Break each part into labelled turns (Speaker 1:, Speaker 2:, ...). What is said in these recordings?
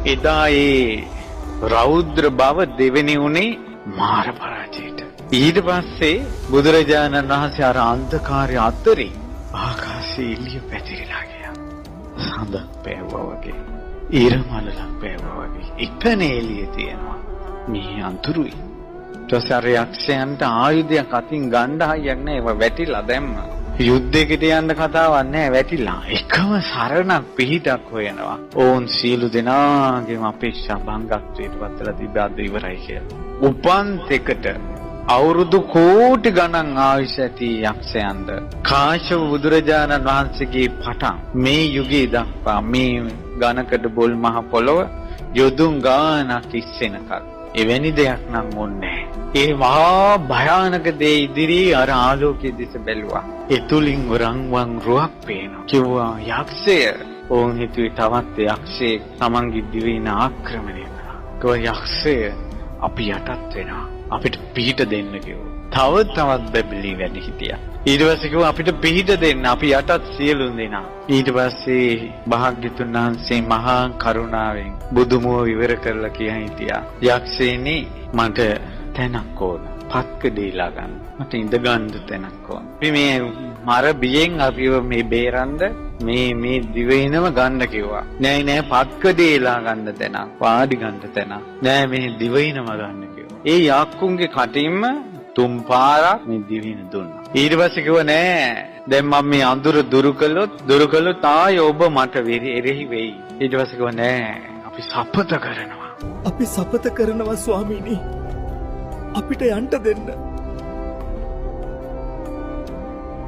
Speaker 1: එදා ඒ රෞද්‍ර බව දෙවෙනි උනේ මාර පරාජයට. ඊට පස්සේ බුදුරජාණන් වහන්සේ අර අන්ධකාරය අතරේ ආකාශයේ එළිය පැතිරිලා ගියා. සඳක් පෑවුවා වගේ, ඉරමලක් පෑවුවා වගේ. එකනේ එළිය තියෙනවා. මේ අඳුරුයි. ඊට පස්සේ අර යක්ෂයන්ට ආයුධයක් අතින් ගන්න හයියක් නැහැ. ඒවා වැටිලා දැම්මා. යුද්ධයකට යන්න කතාවක් නැහැ, වැටිලා. එකම සරණක් පිහිටක් හොයනවා. ඕන් සියලු දෙනාගේම අපේක්ෂා භංගත්වයට පත්ලා තිබ්බද ඉවරයි කියලා. උපන් තෙකට අවුරුදු කෝටි ගණන් ආයුෂ ඇති යක්ෂයන්ද කාශ්‍යප බුදුරජාණන් වහන්සේගේ පටන් මේ යුගයේ දක්වා මේ ඝනකඩ බොල් මහ පොළොව යොදුන් ගානක් ඉස්සෙනකල් එවැනි දෙයක් නම් ඕනේ. ඒ මහා භයානක දේ ඉදිරියේ අර ආලෝකයේ දිස බැලුවා. ඒ තුලින් රන්වන් රුවක් පේනවා. කිව්වා යක්ෂය. ඕන් හිතුවේ තවත් යක්ෂයෙක් තමන්ගේ දිවින ආක්‍රමණය කරා. කිව්වා යක්ෂය අපි යටත් වෙනවා. අපිට පිහිට දෙන්න කිව්වා. තවත් බැබලි වැඩි හිටියා. ඊට පස්සේ කිව්වා අපිට පිහිට දෙන්න, අපි යටත් සියලු දෙනා. ඊට පස්සේ භාග්‍යතුන් වහන්සේ මහා කරුණාවෙන් බුදුමුව විවර කරලා කියන් හිටියා. යක්ෂයනි මට තැනක් ඕන. පත්කඩේලා ගන්න. මට ඉඳ ගන්න තැනක් ඕන. අපි මේ මර බියෙන් අපිව මේ බේරන්න මේ දිවයිනම ගන්න කිව්වා. නෑ පත්කඩේලා ගන්න තැනක්, වාඩි ගන්න තැනක්. නෑ මේ දිවයිනම ගන්න කිව්වා. ඒ යාක්කුන්ගේ කටින්ම තුන් පාරක් මේ දිවයින දුන්නා. ඊට පස්සේ කිව්වා නෑ දැන් මම මේ අඳුර දුරු කළොත් ආයේ ඔබ මට එරෙහි වෙයි. ඊට පස්සේ කිව්වා නෑ අපි සපත කරනවා.
Speaker 2: අපි සපත කරනවා ස්වාමීනි. අපිට යන්න දෙන්න.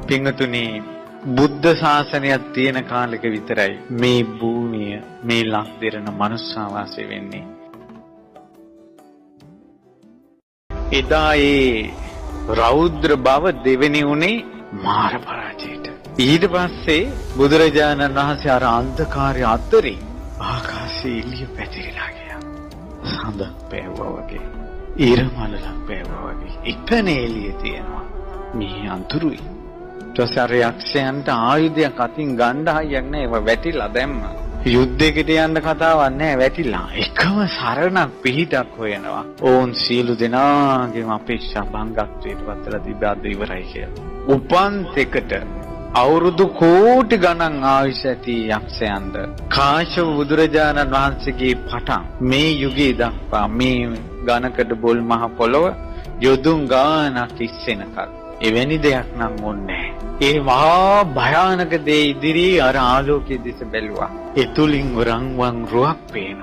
Speaker 1: පින්වතුනි බුද්ධ ශාසනයක් තියෙන කාලෙක විතරයි මේ භූමිය මේ ලක්දිරන මනුෂ්‍යාවාසය වෙන්නේ. එදා ඒ රෞද්‍ර බව දෙවෙනි උනේ මාර පරාජයට. ඊට පස්සේ බුදුරජාණන් වහන්සේ අර අන්ධකාරය අතරේ ආකාශයේ එළිය පැතිරිලා ගියා. සඳක් පෑවුවා වගේ, ඉරමලක් පෑවුවා වගේ. එකනේ එළිය තියෙනවා. මේ අඳුරුයි. ඊට පස්සේ අර යක්ෂයන්ට ආයුධයක් අතින් ගන්න හයියක් නැහැ. ඒවා වැටිලා දැම්මා. යුද්ධයකට යන්න කතාවක් නැහැ, වැටිලා. එකම සරණක් පිහිටක් හොයනවා. ඕන් සියලු දෙනාගේම අපේක්ෂා භංගත්වයට පත්ලා තිබ්බද ඉවරයි කියලා. උපන් තෙකට අවුරුදු කෝටි ගණන් ආයුෂ ඇති යක්ෂයන්ද කාශ්‍යප බුදුරජාණන් වහන්සේගේ පටන් මේ යුගයේ දක්වා මේ ඝනකඩ බොල් මහ පොළොව යොදුන් ගානක් ඉස්සෙනකල් එවැනි දෙයක් නම් ඕනේ. ඒ මහා භයානක දේ ඉදිරියේ අර ආලෝකයේ දිස බැලුවා. ඒ තුලින් රන්වන් රුවක් පේනවා.